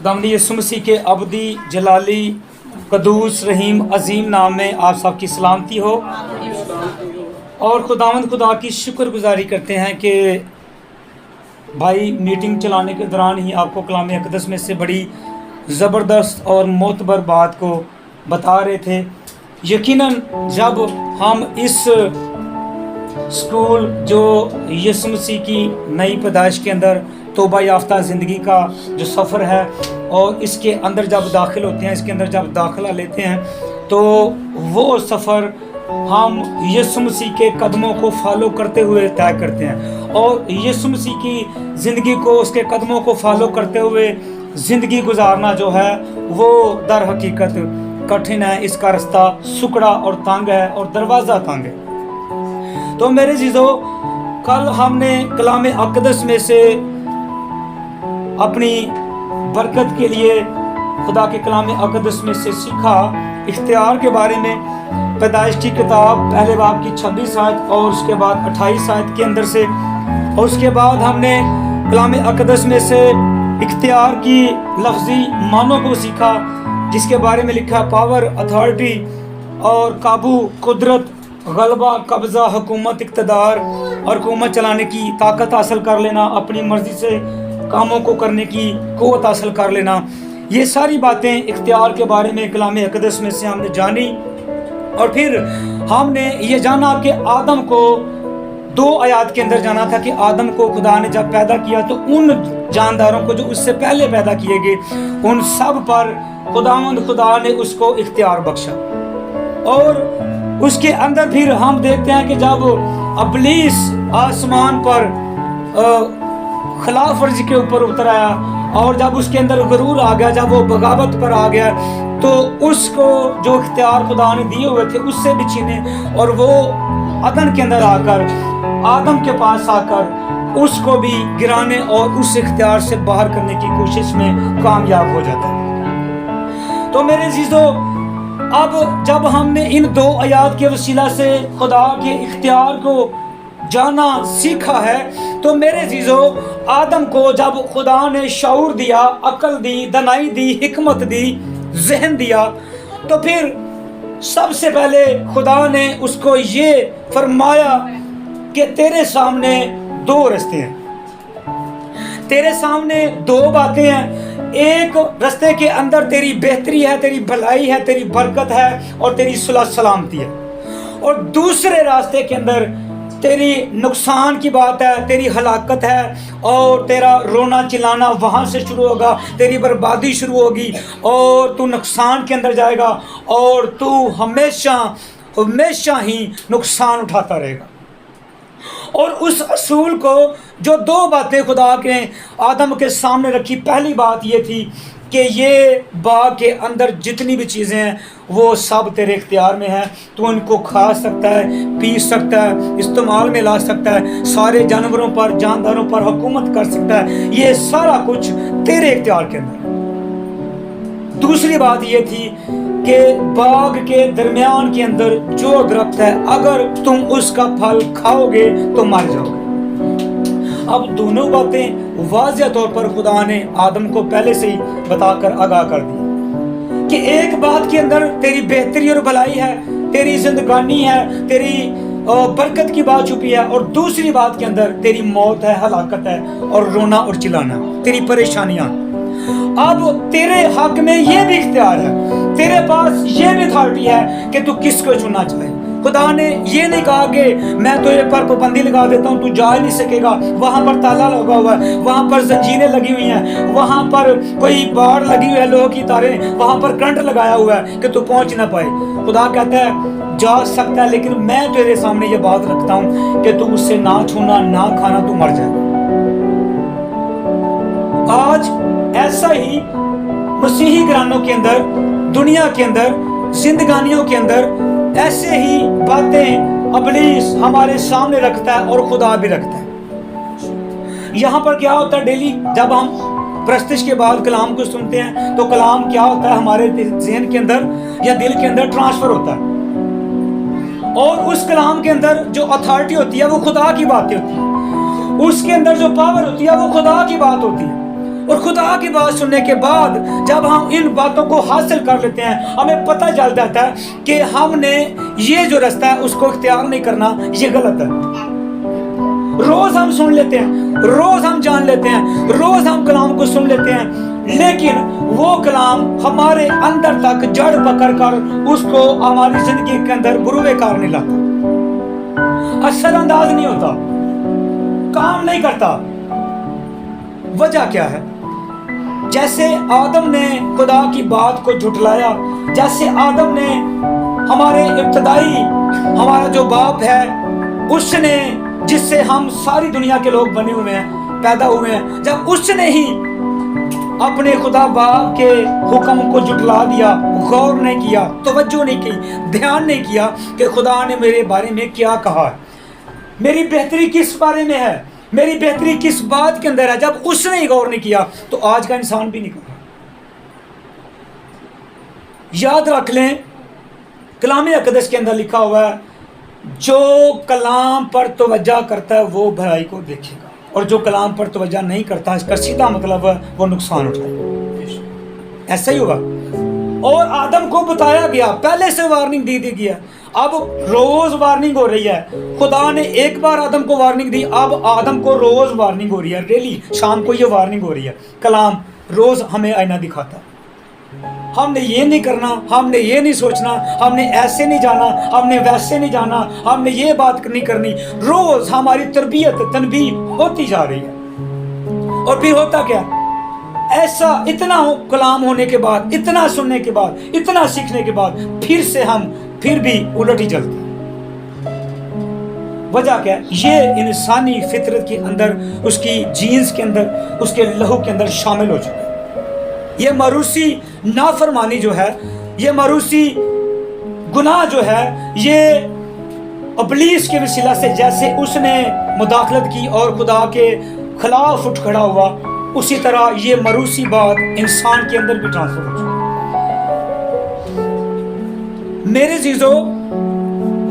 खुदावंद यीशु मसीह के अबदी जलाली कदूस रहीम अजीम नाम में आप सबकी सलामती हो। और खुदावंद खुदा की शुक्रगुजारी करते हैं कि भाई मीटिंग चलाने के दौरान ही आपको कलाम अक़दस में से बड़ी ज़बरदस्त और मोतबर बात को बता रहे थे। यकीनन जब हम इस स्कूल जो यीशु मसीह की नई पैदाइश के अंदर तौबा याफ्ता ज़िंदगी का जो सफ़र है और इसके अंदर जब दाखिल होते हैं, इसके अंदर जब दाखिला लेते हैं, तो वो सफ़र हम यीशु मसीह के कदमों को फॉलो करते हुए तय करते हैं। और यीशु मसीह की ज़िंदगी को, उसके कदमों को फॉलो करते हुए ज़िंदगी गुजारना जो है वो दर हकीकत कठिन है। इसका रास्ता सुकड़ा और तंग है और दरवाज़ा तंग है। तो मेरे जीजो, कल हमने कलाम अक़दस में से अपनी बरकत के लिए खुदा के कलाम अक़दस में से सीखा इख्तियार के बारे में। पैदाइश की किताब पहले बाब की 26 आयत और उसके बाद 28 आयत के अंदर से, और उसके बाद हमने कलाम अक़दस में से इख्तियार की लफ्ज़ी मानों को सीखा, जिसके बारे में लिखा पावर, अथॉरिटी और काबू, कुदरत, गलबा, कब्ज़ा, हुकूमत, इक़्तिदार और हुकूमत चलाने की ताकत हासिल कर लेना, अपनी मर्ज़ी से कामों को करने की क़ुव्वत हासिल कर लेना। ये सारी बातें इख्तियार के बारे में कलाम अक़दस में से हमने जानी। और फिर हमने ये जाना कि आदम को 2 आयत के अंदर जाना था कि आदम को खुदा ने जब पैदा किया तो उन जानदारों को जो उससे पहले पैदा किए गए, उन सब पर खुदा ने उसको इख्तियार बख्शा। और उसके अंदर फिर हम देखते हैं कि जब इब्लीस आसमान पर खिलाफ वर्जी के ऊपर उतर आया और जब उसके अंदर गुरूर आ गया, जब वो बगावत पर आ गया, तो उसको जो इख्तियार खुदा ने दिए हुए थे उससे भी छीने और वो अदन के अंदर आकर आदम के पास आकर उसको भी गिराने और उस इख्तियार से बाहर करने की कोशिश में कामयाब हो जाता है। तो मेरे जीजो, अब जब हमने इन 2 आयत के वसीला से खुदा के इख्तियार को जाना सीखा है, तो मेरे जीजो, आदम को जब खुदा ने शऊर दिया, अकल दी, दनाई दी, हिकमत दी, जहन दिया, तो फिर सबसे पहले खुदा ने उसको ये फरमाया कि तेरे सामने 2 रास्ते हैं, तेरे सामने 2 बातें हैं। एक रास्ते के अंदर तेरी बेहतरी है, तेरी भलाई है, तेरी बरकत है और तेरी सुलह सलामती है, और दूसरे रास्ते के अंदर तेरी नुकसान की बात है, तेरी हलाकत है और तेरा रोना चिल्लाना वहाँ से शुरू होगा, तेरी बर्बादी शुरू होगी और तू नुकसान के अंदर जाएगा और तू हमेशा हमेशा ही नुकसान उठाता रहेगा। और उस असूल को जो 2 बातें खुदा के आदम के सामने रखी, पहली बात ये थी कि ये बाग के अंदर जितनी भी चीज़ें हैं वो सब तेरे इख्तियार में है। तू इनको खा सकता है, पी सकता है, इस्तेमाल में ला सकता है, सारे जानवरों पर, जानदारों पर हुकूमत कर सकता है, ये सारा कुछ तेरे इख्तियार के अंदर। दूसरी बात ये थी कि बाग के दरमियान के अंदर जो दरख्त है, अगर तुम उसका फल खाओगे तो मर जाओगे। अब दोनों बातें वाज़िह तौर पर खुदा ने आदम को पहले से ही बताकर आगाह कर दी कि एक बात के अंदर तेरी बेहतरी और भलाई है, तेरी जिंदगानी है, तेरी बरकत की बात छुपी है, और दूसरी बात के अंदर तेरी मौत है, हलाकत है और रोना और चिल्लाना, तेरी परेशानियां। अब तेरे हक में ये भी इख्तियार है, तेरे पास ये भी अथॉरिटी है कि तू किसको चुनना चाहे। खुदा ने ये नहीं कहा कि मैं तुझे पर पाबंदी लगा देता हूँ, तू जा ही नहीं सकेगा, वहाँ पर ताला लगा हुआ है, वहाँ पर जंजीरें लगी हुई हैं, वहाँ पर कोई बाड़ लगी हुई है, लोहे की तारें, वहाँ पर करंट लगाया हुआ है कि तू पहुँच ना पाए। खुदा कहता है जा सकता है, लेकिन मैं तेरे सामने ये बात रखता हूँ कि तू उससे ना छूना, ना खाना, तू मर जाएगा। आज ऐसा ही मसीही घरानों के अंदर, दुनिया के अंदर, जिंदगानियों के अंदर ऐसे ही बातें इब्लीस हमारे सामने रखता है और खुदा भी रखता है। यहाँ पर क्या होता है, डेली जब हम प्रस्तुति के बाद कलाम को सुनते हैं तो कलाम क्या होता है, हमारे ज़हन के अंदर या दिल के अंदर ट्रांसफर होता है, और उस कलाम के अंदर जो अथॉरिटी होती है वो खुदा की बातें होती है, उसके अंदर जो पावर होती है वो खुदा की बात होती है। اور خدا کی بات سننے کے بعد جب ہم ان باتوں کو حاصل کر لیتے ہیں ہمیں پتہ چل جاتا ہے کہ ہم نے یہ جو رستہ ہے اس کو اختیار نہیں کرنا، یہ غلط ہے۔ روز ہم سن لیتے ہیں، روز ہم جان لیتے ہیں، روز ہم کلام کو سن لیتے ہیں، لیکن وہ کلام ہمارے اندر تک جڑ پکڑ کر اس کو ہماری زندگی کے اندر بروئے کار نہیں لاتا، اثر انداز نہیں ہوتا، کام نہیں کرتا۔ وجہ کیا ہے؟ جیسے آدم نے خدا کی بات کو جھٹلایا، جیسے آدم نے ہمارے ابتدائی ہمارا جو باپ ہے اس نے، جس سے ہم ساری دنیا کے لوگ بنے ہوئے ہیں، پیدا ہوئے ہیں، جب اس نے ہی اپنے خدا باپ کے حکم کو جھٹلا دیا، غور نہیں کیا، توجہ نہیں کی، دھیان نہیں کیا کہ خدا نے میرے بارے میں کیا کہا ہے، میری بہتری کس بارے میں ہے، میری بہتری کس بات کے اندر ہے، جب اس نے ہی غور نہیں کیا تو آج کا انسان بھی نہیں کرتا۔ یاد رکھ لیں کلام اقدس کے اندر لکھا ہوا ہے جو کلام پر توجہ کرتا ہے وہ بھلائی کو دیکھے گا، اور جو کلام پر توجہ نہیں کرتا اس کا سیدھا مطلب ہے وہ نقصان اٹھائے گا۔ ایسا ہی ہوگا۔ اور آدم کو بتایا گیا، پہلے سے وارننگ دی گیا، اب روز وارننگ ہو رہی ہے۔ خدا نے ایک بار آدم کو وارننگ دی، اب آدم کو روز وارننگ ہو رہی ہے، ڈیلی شام کو یہ وارننگ ہو رہی ہے۔ کلام روز ہمیں آئینہ دکھاتا ہے، ہم نے یہ نہیں کرنا، ہم نے یہ نہیں سوچنا، ہم نے ایسے نہیں جانا، ہم نے ویسے نہیں جانا، ہم نے یہ بات نہیں کرنی۔ روز ہماری تربیت تنبیہ ہوتی جا رہی ہے۔ اور پھر ہوتا کیا؟ ایسا اتنا کلام ہونے کے بعد، اتنا سننے کے بعد، اتنا سیکھنے کے بعد پھر سے ہم پھر بھی الٹ ہی چلتے ہیں۔ وجہ کیا ہے؟ یہ انسانی فطرت کے اندر، اس کی جینز کے اندر، اس کے لہو کے اندر شامل ہو چکا ہے۔ یہ موروثی نافرمانی جو ہے، یہ موروثی گناہ جو ہے، یہ ابلیس کے وسیلہ سے جیسے اس نے مداخلت کی اور خدا کے خلاف اٹھ کھڑا ہوا، اسی طرح یہ موروثی بات انسان کے اندر بھی ٹرانسفر ہو چکی۔ میرے عزیزو،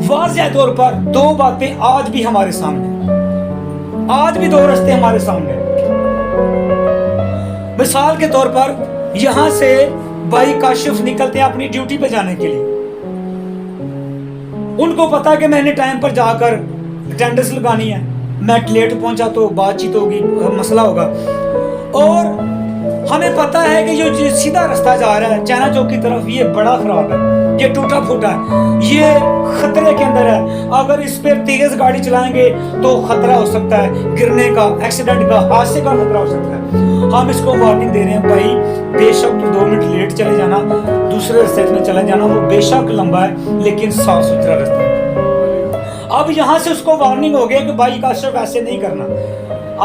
واضح طور پر دو باتیں آج بھی ہمارے سامنے، آج بھی دو رستے ہمارے سامنے۔ مثال کے طور پر یہاں سے بھائی کاشف نکلتے ہیں اپنی ڈیوٹی پہ جانے کے لیے، ان کو پتا کہ میں نے ٹائم پر جا کر اٹینڈنس لگانی ہے، میں لیٹ پہنچا تو بات چیت ہوگی، مسئلہ ہوگا۔ اور ہمیں پتا ہے کہ جو سیدھا رستہ جا رہا ہے چائنا چوک کی طرف، یہ بڑا خراب ہے، یہ ٹوٹا پھوٹا ہے، یہ خطرے کے اندر ہے، اگر اس پہ تیز گاڑی چلائیں گے تو خطرہ ہو سکتا ہے، گرنے کا، ایکسیڈنٹ کا، حادثے کا خطرہ ہو سکتا ہے۔ ہم اس کو وارننگ دے رہے ہیں، بھائی بے شک تو 2 منٹ لیٹ چلے جانا، دوسرے رستے میں چلے جانا، وہ بے شک لمبا ہے لیکن صاف ستھرا رستہ ہے۔ اب یہاں سے اس کو وارننگ ہو گیا کہ بھائی کاشف ایسے نہیں کرنا۔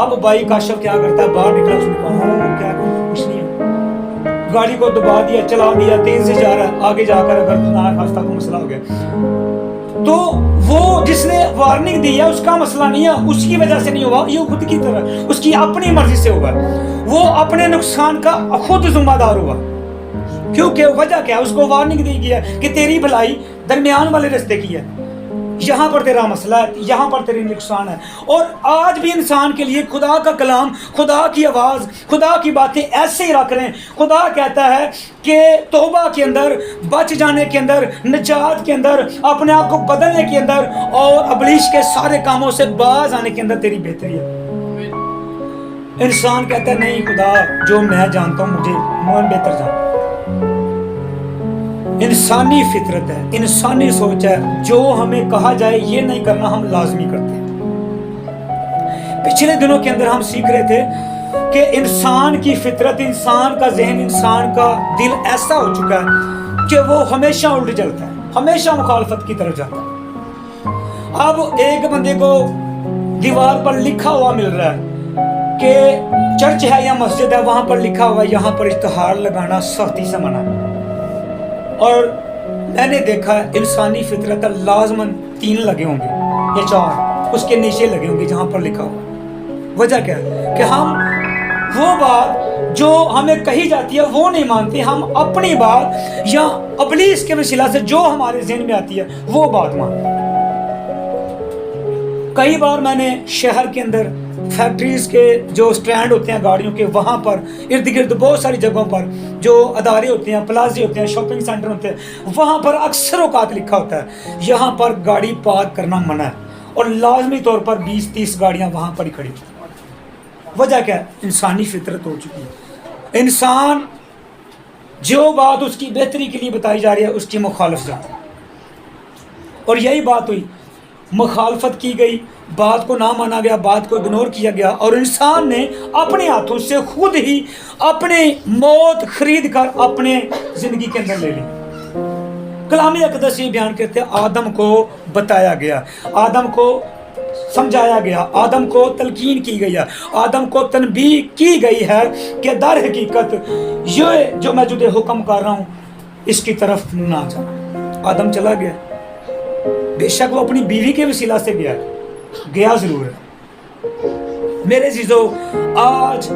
اب بھائی کاشف کیا کرتا ہے؟ باہر نکلا، اس نے کہا کیا کچھ نہیں ہے، گاڑی کو دبا دیا، چلا دیا، تیز سے جا رہا ہے، آگے جا کر اگر خاصہ کو مسئلہ ہو گیا تو وہ جس نے وارننگ دی ہے اس کا مسئلہ نہیں ہے، اس کی وجہ سے نہیں ہوا، یہ خود کی طرح اس کی اپنی مرضی سے ہوا، وہ اپنے نقصان کا خود ذمہ دار ہوا۔ کیونکہ وجہ کیا ہے؟ اس کو وارننگ دی گئی ہے کہ تیری بھلائی درمیان والے رستے کی ہے، یہاں پر تیرا مسئلہ ہے، یہاں پر تیری نقصان ہے۔ اور آج بھی انسان کے لیے خدا کا کلام، خدا کی آواز، خدا کی باتیں ایسے ہی رکھ رہے ہیں۔ خدا کہتا ہے کہ توبہ کے اندر، بچ جانے کے اندر، نجات کے اندر، اپنے آپ کو بدلنے کے اندر اور ابلیس کے سارے کاموں سے باز آنے کے اندر تیری بہتری ہے۔ انسان کہتا ہے نہیں خدا، جو میں جانتا ہوں مجھے بہتر جانتا۔ انسانی فطرت ہے، انسانی سوچ ہے، جو ہمیں کہا جائے یہ نہیں کرنا ہم لازمی کرتے ہیں۔ پچھلے دنوں کے اندر ہم سیکھ رہے تھے کہ انسان کی فطرت، انسان کا ذہن، انسان کا دل ایسا ہو چکا ہے کہ وہ ہمیشہ الٹ چلتا ہے، ہمیشہ مخالفت کی طرف جاتا ہے۔ اب ایک بندے کو دیوار پر لکھا ہوا مل رہا ہے کہ چرچ ہے یا مسجد ہے، وہاں پر لکھا ہوا ہے یہاں پر اشتہار لگانا سختی سے منع ہے، اور میں نے دیکھا انسانی فطرت لازماً 3 لگے ہوں گے یا 4 اس کے نیچے لگے ہوں گے جہاں پر لکھا ہوا۔ وجہ کیا ہے؟ کہ ہم وہ بات جو ہمیں کہی جاتی ہے وہ نہیں مانتے، ہم اپنی بات یا ابلیس کے وسیلہ سے جو ہمارے ذہن میں آتی ہے وہ بات مانتے ہیں۔ کئی بار میں نے شہر کے اندر फैक्ट्रीज के जो स्टैंड होते हैं गाड़ियों के, वहाँ पर इर्द गिर्द बहुत सारी जगहों पर जो अदारे होते हैं, प्लाजे होते हैं, शॉपिंग सेंटर होते हैं, वहाँ पर अक्सर औकात लिखा होता है यहाँ पर गाड़ी पार्क करना मना है, और लाजमी तौर पर 20-30 गाड़ियाँ वहाँ पर ही खड़ी। वजह क्या है? इंसानी फितरत हो चुकी है। इंसान जो बात उसकी बेहतरी के लिए बताई जा रही है उसकी मुखालफ जाता है, और यही बात हुई, मुखालफत की गई, बात को ना माना गया, बात को इग्नोर किया गया, और इंसान ने अपने हाथों से खुद ही अपने मौत खरीद कर अपने जिंदगी के अंदर ले ली। कलाम अक़दस ये बयान करते हैं, आदम को बताया गया, आदम को समझाया गया, आदम को तलकीन की गई है, आदम को तनबीह की गई है कि दर हकीकत ये जो मैं तुझे हुक्म कर रहा हूँ इसकी तरफ ना जा। आदम चला गया, बेशक वो अपनी बीवी के वसीला से गया जरूर है। मेरे अज़ीज़ों, आज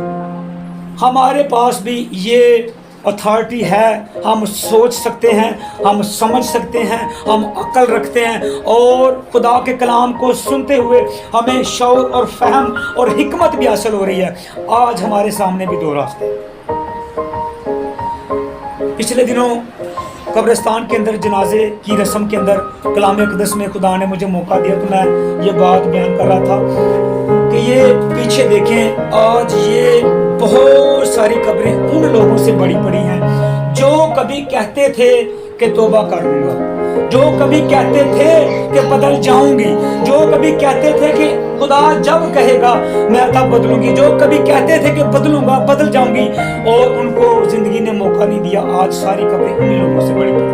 हमारे पास भी ये अथॉरिटी है, हम सोच सकते हैं, हम समझ सकते हैं, हम अक्ल रखते हैं, और खुदा के कलाम को सुनते हुए हमें शऊर और फहम और हिकमत भी हासिल हो रही है। आज हमारे सामने भी दो रास्ते हैं। पिछले दिनों कब्रिस्तान के अंदर जनाजे की रस्म के अंदर कलाम अक़दस में खुदा ने मुझे मौका दिया, तो मैं ये बात बयान कर रहा था कि ये पीछे देखें, आज ये बहुत सारी कब्रें उन लोगों से बड़ी पड़ी हैं जो कभी कहते थे कि तौबा कर लूँगा, जो कभी कहते थे कि बदल जाऊंगी, जो कभी कहते थे कि खुदा जब कहेगा मैं तब बदलूंगी, जो कभी कहते थे कि बदलूंगा, बदल जाऊंगी, और उनको जिंदगी ने मौका नहीं दिया। आज सारी कब्रें उन्हीं लोगों से बड़ी पड़ी।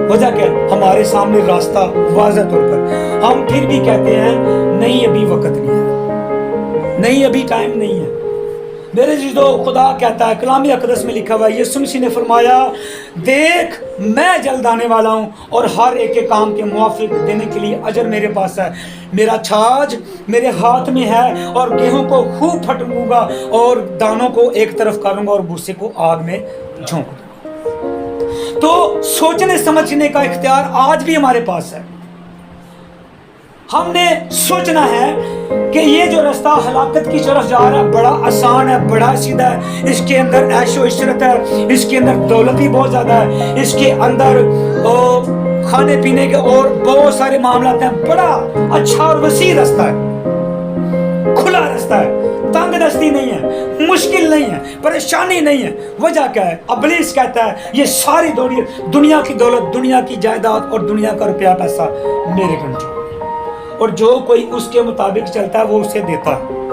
वजह क्या? हमारे सामने रास्ता वाज़ेह तौर पर, हम फिर भी कहते हैं नहीं अभी वक्त नहीं है, नहीं अभी टाइम नहीं है। मेरे अज़ीज़ों, खुदा कहता है, कलाम अक़दस में लिखा हुआ है, यीशु मसीह ने फरमाया, देख मैं जल्द आने वाला हूँ और हर एक के काम के मुआफिक देने के लिए अजर मेरे पास है। मेरा छाछ मेरे हाथ में है और गेहूं को खूब फटकूंगा और दानों को एक तरफ करूंगा और भूसे को आग में झोंक दूंगा। तो सोचने समझने का इख्तियार आज भी हमारे पास है। हमने सोचना है कि ये जो रास्ता हलाकत की तरफ जा रहा है बड़ा आसान है, बड़ा सीधा है, इसके अंदर ऐशो इशरत है, इसके अंदर दौलत भी बहुत ज़्यादा है, इसके अंदर खाने पीने के और बहुत सारे मामलात हैं, बड़ा अच्छा और वसी रास्ता है, खुला रास्ता है, तंग दस्ती नहीं है, मुश्किल नहीं है, परेशानी नहीं है। वजह क्या है? इब्लीस कहता है ये सारी दुनिया की दौलत, दुनिया की जायदाद और दुनिया का रुपया पैसा मेरे कंट्रोल, और जो कोई उसके मुताबिक चलता है वो उसे देता है,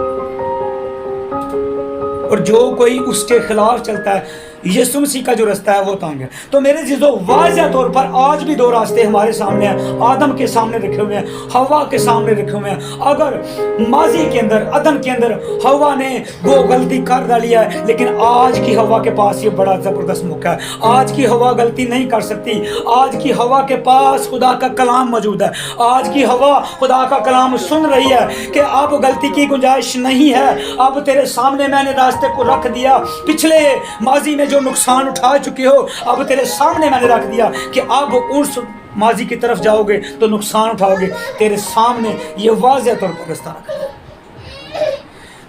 और जो कोई उसके खिलाफ चलता है, यीशु मसीह का जो रास्ता है वो तंग है। तो मेरे अज़ीज़ों, वाज़ेह तौर पर आज भी दो रास्ते हमारे सामने हैं, आदम के सामने रखे हुए हैं, हवा के सामने रखे हुए हैं। अगर माजी के अंदर, अदन के अंदर हवा ने वो गलती कर डाली है, लेकिन आज की हवा के पास ये बड़ा ज़बरदस्त मौका है। आज की हवा गलती नहीं कर सकती। आज की हवा के पास खुदा का कलाम मौजूद है। आज की हवा खुदा का कलाम सुन रही है कि अब गलती की गुंजाइश नहीं है, अब तेरे सामने मैंने रास्ते को रख दिया। पिछले माजी में जो नुकसान उठा चुके हो, अब तेरे सामने मैंने रख दिया कि अब उस माजी की तरफ जाओगे तो नुकसान उठाओगे। तेरे सामने ये वाज़ेह तौर पर रास्ता रखा है।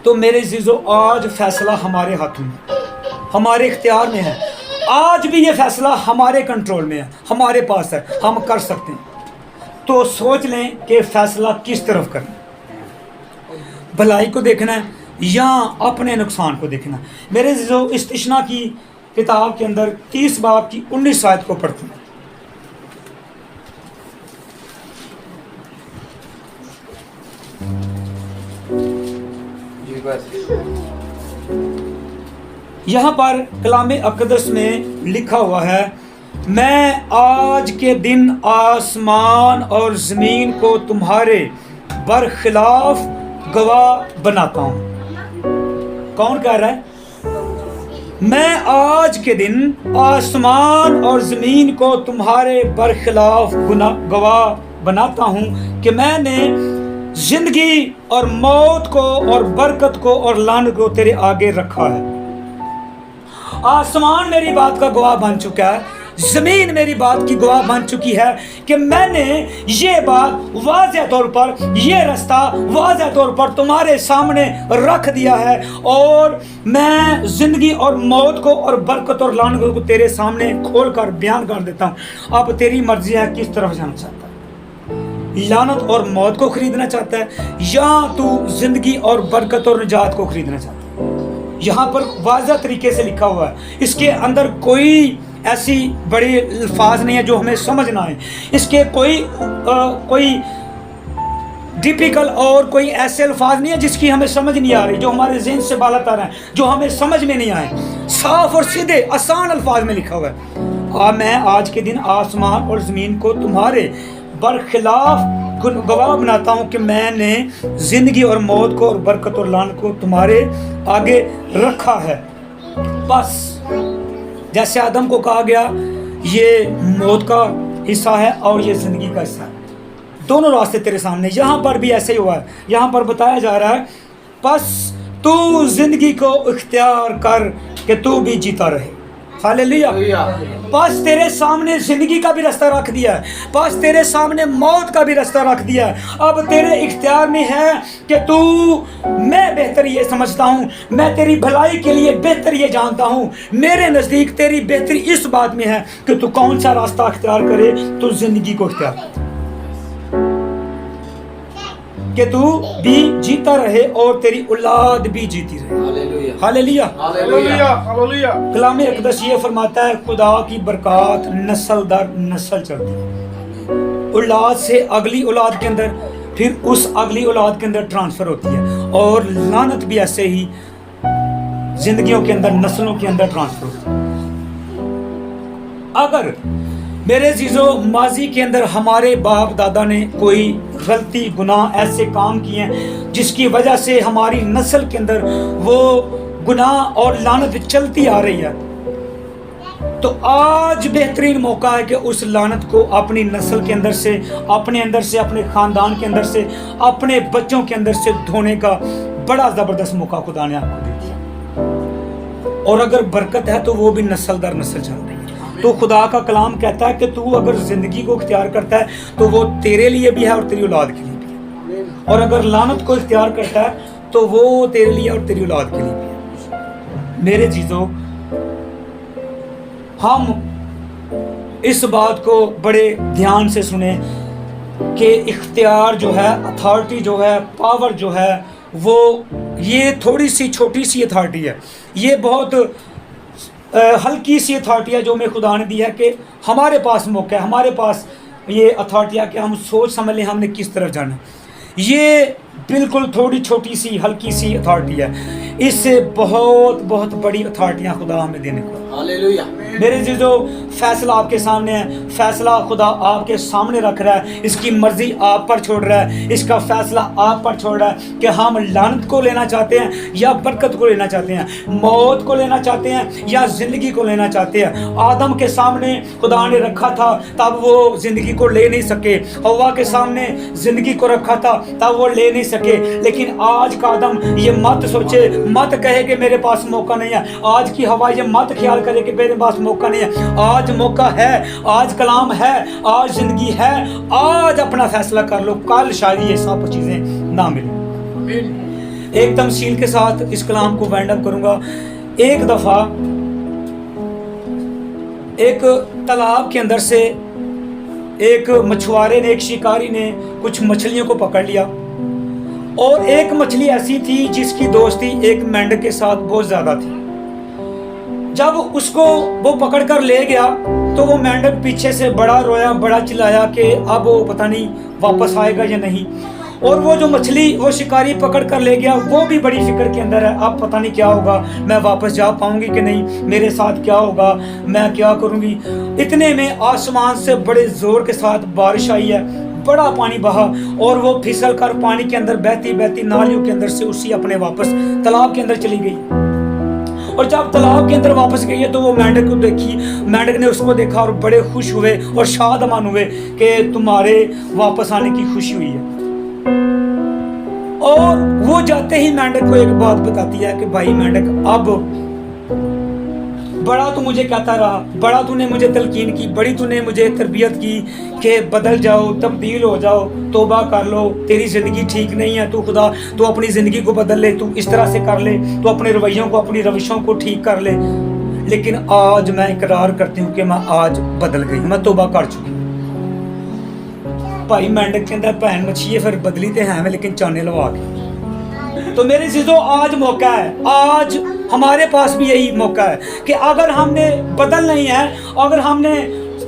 तो मेरे अज़ीज़ों, आज फैसला हमारे हाथों में, हमारे इख्तियार में है। आज भी ये फैसला हमारे कंट्रोल में है, हमारे पास है, हम कर सकते हैं। तो सोच लें कि फैसला किस तरफ करना, भलाई को देखना है या अपने नुकसान को देखना। मेरे अज़ीज़ों, इस्तिश्ना की किताब के अंदर 30 बाब की 19 आयत को पढ़ते हैं। यहाँ पर कलाम अक़दस में लिखा हुआ है, मैं आज के दिन आसमान और ज़मीन को तुम्हारे बरखिलाफ गवाह बनाता हूँ। कौन कह रहा है? मैं आज के दिन आसमान और ज़मीन को तुम्हारे बरखिलाफ गवाह बनाता हूँ कि मैंने जिंदगी और मौत को और बरकत को और लानत को तेरे आगे रखा है। आसमान मेरी बात का गवाह बन चुका है, زمین میری بات کی گواہ بن چکی ہے کہ میں نے یہ بات واضح طور پر، یہ رستہ واضح طور پر تمہارے سامنے رکھ دیا ہے، اور میں زندگی اور موت کو اور برکت اور لعنت کو تیرے سامنے کھول کر بیان کر دیتا ہوں۔ اب تیری مرضی ہے کس طرف جانا چاہتا ہے، لعنت اور موت کو خریدنا چاہتا ہے یا تو زندگی اور برکت اور نجات کو خریدنا چاہتا ہے؟ یہاں پر واضح طریقے سے لکھا ہوا ہے، اس کے اندر کوئی ایسی بڑے الفاظ نہیں ہے جو ہمیں سمجھ نہ آئے، اس کے کوئی ٹپیکل اور کوئی ایسے الفاظ نہیں ہے جس کی ہمیں سمجھ نہیں آ رہی، جو ہمارے ذہن سے بالا تر ہیں، جو ہمیں سمجھ میں نہیں آئے۔ صاف اور سیدھے آسان الفاظ میں لکھا ہوا ہے، میں آج کے دن آسمان اور زمین کو تمہارے برخلاف گواہ بناتا ہوں کہ میں نے زندگی اور موت کو اور برکت اور لعنت کو تمہارے آگے رکھا ہے۔ بس جیسے آدم کو کہا گیا یہ موت کا حصہ ہے اور یہ زندگی کا حصہ ہے، دونوں راستے تیرے سامنے، یہاں پر بھی ایسے ہی ہوا ہے۔ یہاں پر بتایا جا رہا ہے بس تو زندگی کو اختیار کر کہ تو بھی جیتا رہے۔ ہاللیلویہ۔ بس تیرے سامنے زندگی کا بھی رستہ رکھ دیا ہے، بس تیرے سامنے موت کا بھی رستہ رکھ دیا ہے۔ اب تیرے اختیار میں ہے کہ تو، میں بہتر یہ سمجھتا ہوں، میں تیری بھلائی کے لیے بہتر یہ جانتا ہوں، میرے نزدیک تیری بہتری اس بات میں ہے کہ تو کون سا راستہ اختیار کرے، تو زندگی کو اختیار کرے کہ تو بھی جیتا رہے اور تیری اولاد بھی جیتی رہے۔ ہاللیلویہ ہاللیلویہ۔ کلام اقدس یہ فرماتا ہے خدا کی برکات نسل در نسل چلتی ہے، اولاد سے اگلی اولاد کے اندر، پھر اس اگلی اولاد کے اندر ٹرانسفر ہوتی ہے، اور لعنت بھی ایسے ہی زندگیوں کے اندر، نسلوں کے اندر ٹرانسفر ہوتی ہے۔ اگر میرے عزیزو ماضی کے اندر ہمارے باپ دادا نے کوئی غلطی، گناہ، ایسے کام کیے ہیں جس کی وجہ سے ہماری نسل کے اندر وہ گناہ اور لعنت چلتی آ رہی ہے، تو آج بہترین موقع ہے کہ اس لعنت کو اپنی نسل کے اندر سے، اپنے اندر سے، اپنے خاندان کے اندر سے، اپنے بچوں کے اندر سے دھونے کا بڑا زبردست موقع خدا نے آپ کو دے دیا، اور اگر برکت ہے تو وہ بھی نسل در نسل چل رہی ہے۔ تو خدا کا کلام کہتا ہے کہ تو اگر زندگی کو اختیار کرتا ہے تو وہ تیرے لیے بھی ہے اور تیری اولاد کے لیے بھی ہے، اور اگر لعنت کو اختیار کرتا ہے تو وہ تیرے لیے اور تیری اولاد کے لیے بھی ہے۔ میرے عزیزو، ہم اس بات کو بڑے دھیان سے سنیں کہ اختیار جو ہے، اتھارٹی جو ہے، پاور جو ہے، وہ یہ تھوڑی سی چھوٹی سی اتھارٹی ہے، یہ بہت ہلکی سی اتھارٹی ہے جو ہمیں خدا نے دی ہے، کہ ہمارے پاس موقع ہے، ہمارے پاس یہ اتھارٹی ہے کہ ہم سوچ سمجھ لیں ہم نے کس طرف جانا۔ یہ بالکل تھوڑی چھوٹی سی ہلکی سی اتھارٹی ہے، اس سے بہت بہت بڑی اتھارٹیاں خدا ہمیں دینے کو۔ ہاللیلویہ۔ میرے عزیزو، فیصلہ آپ کے سامنے ہے، فیصلہ خدا آپ کے سامنے رکھ رہا ہے، اس کی مرضی آپ پر چھوڑ رہا ہے، اس کا فیصلہ آپ پر چھوڑ رہا ہے کہ ہم لعنت کو لینا چاہتے ہیں یا برکت کو لینا چاہتے ہیں، موت کو لینا چاہتے ہیں یا زندگی کو لینا چاہتے ہیں۔ آدم کے سامنے خدا نے رکھا تھا تب وہ زندگی کو لے نہیں سکے، حوا کے سامنے زندگی کو رکھا تھا تب وہ لے نہیں سکے، لیکن آج کا آدم یہ مت سوچے، مت کہے کہ میرے پاس موقع نہیں ہے، آج کی ہوا یہ مت خیال کرے کہ میرے پاس موقع نہیں ہے، آج موقع ہے، آج کلام ہے، آج زندگی ہے، آج اپنا فیصلہ کر لو، کل شاید یہ سب چیزیں نہ ملیں۔ ایک تمثیل کے ساتھ اس کلام کو وائنڈ اپ کروں گا۔ ایک دفعہ ایک تالاب کے اندر سے ایک مچھوارے نے، ایک شکاری نے کچھ مچھلیوں کو پکڑ لیا، اور ایک مچھلی ایسی تھی جس کی دوستی ایک مینڈک کے ساتھ بہت زیادہ تھی۔ جب اس کو وہ پکڑ کر لے گیا تو وہ مینڈک پیچھے سے بڑا رویا، بڑا چلایا کہ اب وہ پتہ نہیں واپس آئے گا یا نہیں، اور وہ جو مچھلی وہ شکاری پکڑ کر لے گیا وہ بھی بڑی فکر کے اندر ہے، اب پتہ نہیں کیا ہوگا، میں واپس جا پاؤں گی کہ نہیں، میرے ساتھ کیا ہوگا، میں کیا کروں گی۔ اتنے میں آسمان سے بڑے زور کے ساتھ بارش آئی ہے، بڑا پانی بہا، اور وہ پھسل کر پانی کے اندر بہتی بہتی نالیوں کے اندر سے اسی اپنے واپس تالاب کے اندر چلی گئی۔ اور جب تالاب کے اندر واپس گئی ہے تو وہ مینڈک کو دیکھی، مینڈک نے اس کو دیکھا اور بڑے خوش ہوئے اور شادمان ہوئے کہ تمہارے واپس آنے کی خوشی ہوئی ہے۔ اور وہ جاتے ہی مینڈک کو ایک بات بتاتی ہے کہ بھائی مینڈک، اب बड़ा तू मुझे कहता रहा, बड़ा तूने मुझे तलकीन की, बड़ी तूने मुझे तरबियत की कि बदल जाओ, तब्दील हो जाओ, तौबा कर लो, तेरी ज़िंदगी ठीक नहीं है, तू खुदा तू अपनी ज़िंदगी को बदल ले, तू इस तरह से कर ले, तू अपने रवैयों को, अपनी रविशों को ठीक कर ले। लेकिन आज मैं इकरार करती हूँ कि मैं आज बदल गई, मैं तौबा कर चुकी हूँ। भाई मेंढक कहता भैन मछिए फिर बदली तो है लेकिन चाने लवा के। तो मेरे चीज़ों आज मौका है, आज हमारे पास भी यही मौका है कि अगर हमने बदल नहीं है, अगर हमने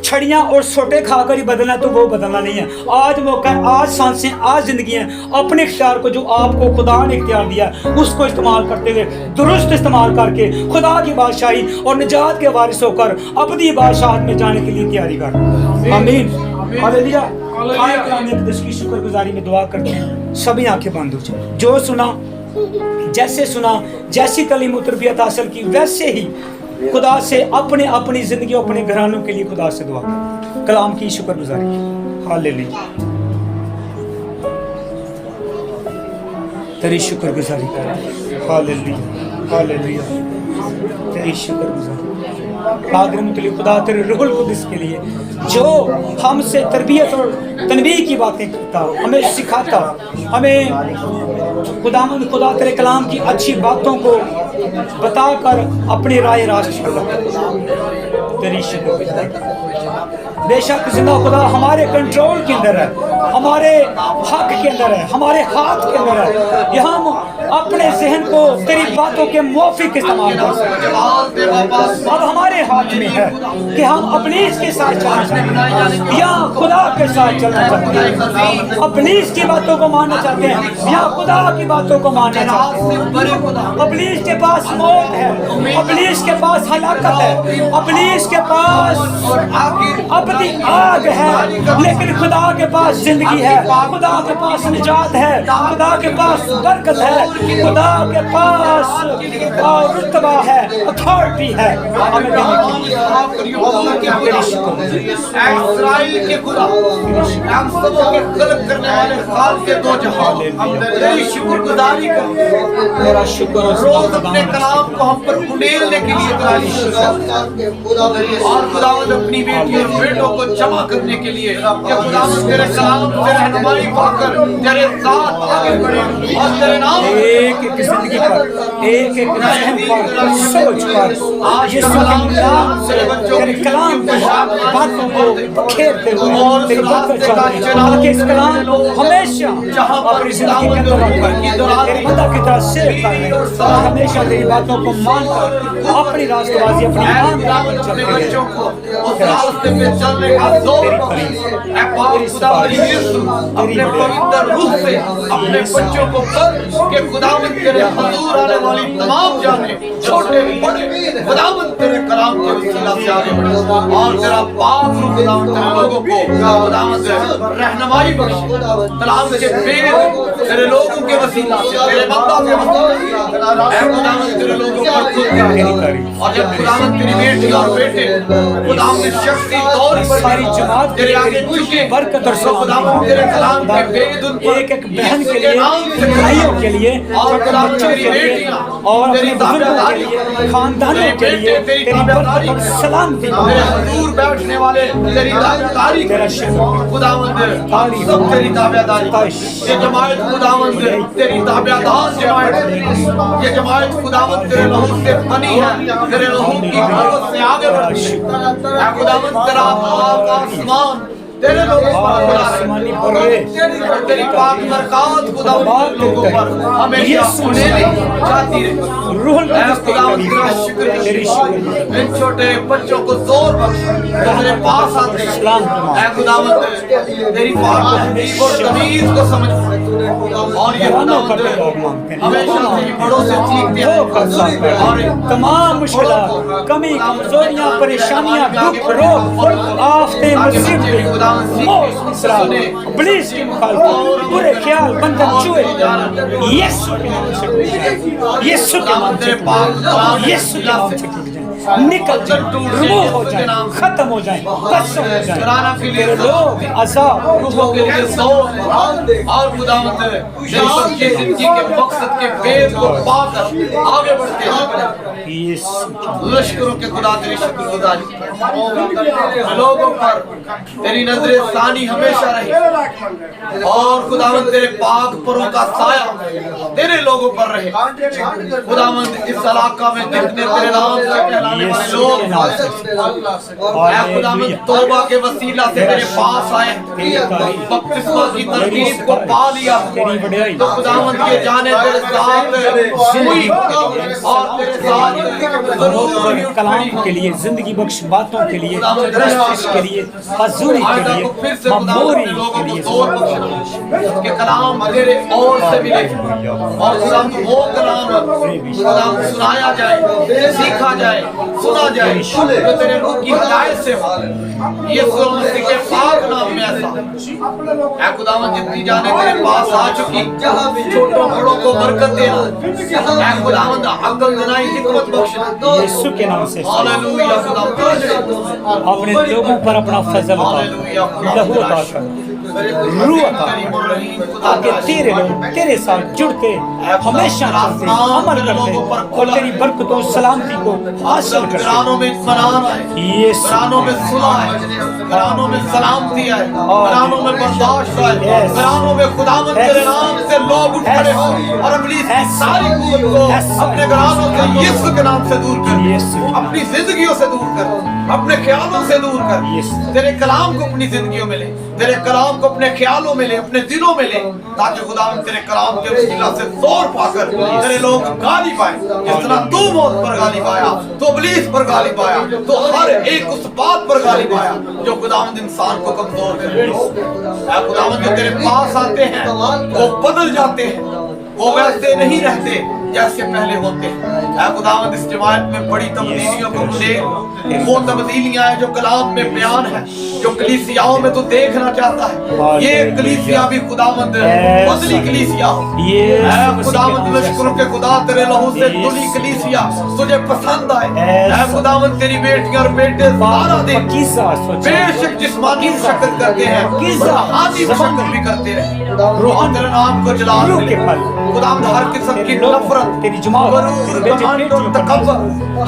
छड़ियाँ और सोटे खाकर ही बदलना तो वो बदलना नहीं है। आज मौका है, आज सांसें, आज जिंदगी है, अपने इख्तियार को जो आपको खुदा ने इख्तियार दिया उसको इस्तेमाल करते हुए दुरुस्त इस्तेमाल करके खुदा की बादशाही और निजात के वारिस होकर अपनी बादशाहत में जाने के लिए तैयारी कर। आमीन हालेलुया। आए कलाम अक़दस की शुक्रगुजारी में दुआ करते हैं, सभी आंखें बंद हो जाए। जो सुना, जैसे सुना, जैसी तालीम तरबियत हासिल की वैसे ही खुदा से अपने अपनी जिंदगी अपने घरानों के लिए खुदा से दुआ करें, कलाम की शुक्रगुजारी। हालेलुया, तेरी शुक्रगुजारी करें। हालेलुया हालेलुया, तेरी शुक्रगुजारी खुदा तेरे रूहुल कुद्दुस के लिए जो हमसे तरबियत और तनबीह की बातें करता, हमें सिखाता, हमें खुदा तेरे कलाम की अच्छी बातों को बताकर अपने राय रास्त कर। तेरी शुक्र बेशक जिंदा खुदा हमारे कंट्रोल के अंदर है, हमारे हक के अंदर है, हमारे हाथ के अंदर है। ये हम अपने जहन को तेरी बातों के मुआफिक इस्तेमाल कर सकते। अब हमारे हाथ में है कि हम अपनी के साथ चलना चाहते हैं या खुदा के साथ चलना चाहते हैं, अपनी की बातों को मानना चाहते हैं या खुदा की बातों को मानना चाहते हैं। अपनी के पास मौत है, अपनी के पास हलाकत है, अपनी के पास अपनी आग है, लेकिन खुदा के पास जिंदगी है, खुदा के पास निजात है, खुदा के पास बरकत है, खुदा के पास रुतबा है, अथॉरिटी है। हमें के खुदा हम सबों के खल्क करने वाले खाल के दो जहां हम तेरी शुक्रगुजारी करते हैं। तेरा शुक्र रोज अपने कलाम को हम पर उड़ेलने के लिए और खुदावंद अपनी बेटी और बेटों को जमा करने के लिए कि खुदावंद तेरे कलाम से रहनुमाई पाकर तेरे साथ आगे बढ़े और तेरे नाम एक एक जिंदगी पर, एक एक जहन पर, सोच पर यीशु के नाम से तेरे कलाम की बातों को बखेरते हुए तेरी बरकत चाहते हैं कि इस कलाम को हमेशा अपनी जिंदगी के अंदर रखकर तेरी बंदा की तरह सेव कर रहे और हमेशा तेरी बातों को मानकर अपनी रास्तबाजी अपनी ईमान पर चलते हैं। उस रास्ते पे चलने का जोर अपने पवित्र रूह से अपने बच्चों को कर के खुदावंद तेरे हुजूर आने वाली तमाम जाने छोटे बड़े खुदावंद तेरे कलाम के वसीला से आगे बढ़े और तेरा पाक रूह खुदावंद तेरे लोगों को खुदावंद रहनुमाई बख्शे। कलाम के भेद तेरे लोगों के वसीला से तेरे बंदा के वसीला से खुदावंद तेरे लोगों पर खुद कर और जब खुदावंद तेरी बेटी और बेटे खुदावंद शख्सी तौर पर सारी जमात तेरे आगे झुके बरकत और खुदावंद तेरे कलाम के भेद उन पर एक एक बहन के लिए, भाइयों के लिए, और बच्चों के लिए और अपने बुजुर्गों के लिए, खानदानों के लिए तेरी बरकत और सलामती दूर बैठने वाले तेरी ताबेदारी तेरा शुक्र खुदावंद सब तेरी ताबेदारी ये जमात खुदावंद तेरी ताबेदार जमात ये जमात खुदावंद तेरे लहू से बनी है, तेरे लहू की बरकत से आगे बढ़ती है खुदावंद तेरा पाक आसमान तेरे लोगों पर आसमानी पर तेरी पाक बरकत खुदावंद लोगों पर हमेशा होने जाती रहे। रूहुल कुद्दुस खुदावंद तेरा शुक्र तेरी शुक्र इन छोटे बच्चों को जोर बख्श तेरे पास आते हैं खुदावंद तेरी पाक तमीज और तमीज को समझ और ये खुदावंद हमेशा तेरी बड़ों से सीखते हैं और तमाम मुश्किलात, कमी, कमजोरियां, परेशानियां, दुख, रोग, आफतें, मुसीबतें, मौत, इसरार, इब्लीस की मुखालफत, बुरे ख्याल, बंधन, चूहे यीशु के नाम से टूट जाए, यीशु के नाम से टूट जाए, यीशु के नाम से टूट जाए, निकल जाए, रिमूव हो जाए, खत्म हो जाए, बस हो जाए। तेरे लोग अज़ाब रूहों के लिए जोर और खुदावंद जिंदगी के मकसद के भेद को पाकर आगे बढ़ते हैं लश्करों के खुदा तेरी शुक्रगुजारी लोगों पर तेरी नजर सानी हमेशा रहे और खुदावंद तेरे पाक परों का साया तेरे लोगों पर रहे। खुदावंद इस इलाका में जितने तेरे नाम से कहलाने वाले लोग खुदावंद तौबा के वसीला से तेरे पास आए, बपतिस्मा की तरकीब को पा लिया, तो खुदावंद ये जाने तेरे साथ हुई और तेरे साथ कलाम के लिए, जिंदगी बख्श बातों के लिए, के लिए, हजूरी के लिए, ममूरी के लिए कि कलाम तेरे और से मिले और वो कलाम सुनाया जाए, सीखा जाए, सुना जाए तो तेरे रूह की हिदायत से हो। यीशु मसीह के पाक नाम में ऐसा ऐ खुदावंद जितनी जाने तेरे पास आ चुकी, छोटों बड़ों को बरकत देना, ऐ खुदावंद अक्ल दिलाई, हिकमत बख्शना यीशु के नाम से। हालेलुया खुदावंद अपने लोगों पर अपना फजल लहू अता कर, रूह अता कर, ताकि तेरे लोग तेरे साथ जुड़ते हमेशा चलते अमल करते और तेरी बरकतों सलामती को हासिल करते। घरानों में इत्मीनान आए, घरानों में सुलह आए, घरानों में सलामती आए, घरानों में बर्दाश्त आए, घरानों में खुदावंद तेरे नाम से लोग उठ खड़े हो और इब्लीस की सारी कुवत को अपने घरानों से यीशु के नाम से दूर कर, अपनी जिंदगियों से दूर कर, अपने ख्यालों से दूर कर। तेरे कलाम को अपनी जिंदगियों में ले, तेरे कलाम को अपने ख्यालों में ले, अपने दिलों में ले, ताकि खुदावंद तेरे कलाम के वसीला से जोर पाकर तेरे लोग गालिब आए। जिस तरह तू मौत पर गालिब आया, तो इब्लीस पर गालिब आया, तो हर एक उस बात पर गालिब आया जो खुदावंद इंसान को कमजोर करे। खुदावंद जो तेरे पास आते हैं वो बदल जाते हैं, वो वैसे नहीं रहते जैसे पहले होते हैं। खुदावंद इस जमात में बड़ी तब्दीलियों को दे, वो तब्दीलियां हैं जो कलाम में बयान है, जो कलीसियाओं में तू देखना चाहता है। ये कलीसिया भी खुदावंद बदली कलीसिया हो। खुदावंद लश्करों के खुदा तेरे लहू से धुली कलीसिया तुझे पसंद आए। खुदावंद तेरी बेटियां और बेटे सारा दिन बेशक जिस्मानी शक्ल करते हैं, रूहानी शक्ल भी करते रहे और तेरे नाम को जलाल मिले। खुदावंद हर किस्म की नफरत, तेरी गरूर, घमंड और तकब्बुर,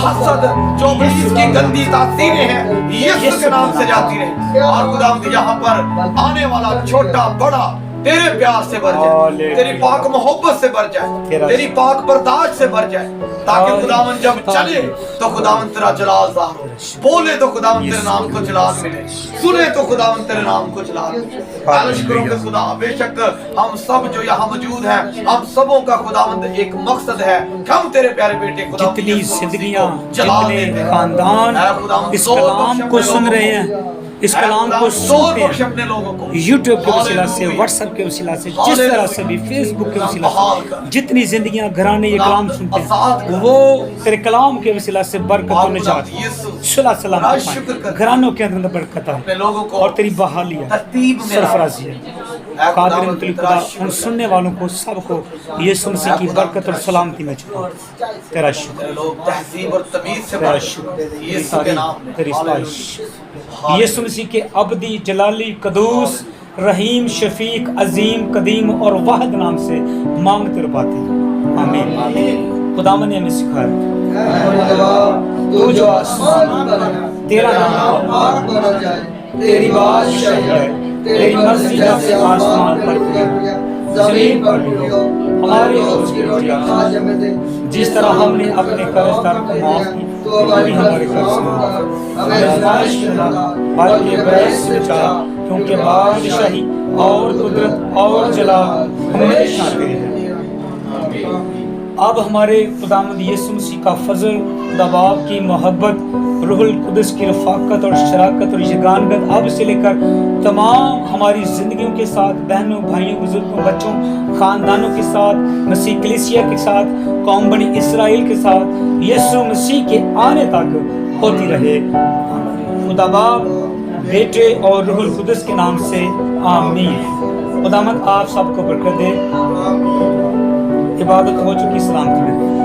हसद जो इब्लीस की गंदी तासीरें हैं, यीशु के नाम से जाती रहे। और खुदावंद यहाँ पर आने वाला छोटा बड़ा तेरे प्यार से भर जाए, तेरी पाक मोहब्बत से भर जाए, तेरी पाक बर्दाश्त से भर जाए, ताकि खुदावंद जब चले तो खुदावंद तेरा जलाल ज़ाहिर हो, बोले तो खुदावंद तेरे नाम को जलाल मिले, सुने तो खुदावंद तेरे नाम को जलाल मिले। शुक्रों के खुदा, बेशक हम सब जो यहाँ मौजूद हैं, हम सबों का खुदावंद एक मकसद है कि हम तेरे प्यारे बेटे खुदावंद जितनी जिंदगियां, जितने खानदान इस कलाम को सुन रहे हैं, इस कलाम को सुनते हैं, यूट्यूब के वसीला से, व्हाट्सएप के वसीला से, जिस तरह से भी फेसबुक के वसीला से, जितनी जिंदगियां घराने ये कलाम सुनते हैं, वो तेरे कलाम के वसीला से बरकत और निजात, सुलह सलामत, घरानों के अंदर बरकत और तेरी बहाली सरफराजी है। कादिर मुतल्लिक खुदा उन सुनने वालों को सबको यीशु मसीह की बरकत और सलामती में छुपा। तेरा शुक्र, तेरा शुक्र, तेरी सताइश। यीशु मसीह के अबदी, जलाली, कदूस, रहीम, शफीक, अजीम, कदीम और वाहिद नाम से मांगते और पाते हैं। आमीन। खुदावंद ने हमें सिखाया, तू जो आसमान तेरा नाम तेरी बादशाही है, तेरी मर्जी जैसे आसमान पर जमीन पर भी हो। हमारे रोज की रोटी जिस तरह हमने अपने कर्जदार को माफ की, तो भी हमारे कर्ज माफ, हमें आज़माइश में न डाल, बल्कि बुराई से बचा, क्योंकि बादशाही और कुदरत और जलाल हमेशा तेरे हैं। अब हमारे खुदावंद यीशु मसीह का फजल, दबाव की मोहब्बत, रूहुल कुदस की रफ़ाकत और शराकत और यगानगत अब से लेकर तमाम हमारी ज़िंदगियों के साथ, बहनों, भाइयों, बुजुर्गों, बच्चों, ख़ानदानों के साथ, मसीह कलीसिया के साथ, कौम बनी इसराइल के साथ, यीशु मसीह के आने तक होती रहे। खुदा बाप, बेटे और रूहुल कुदस के नाम से आमीन। खुदावंद आप सबको बरकत दे। इबादत हो चुकी, सलामती में।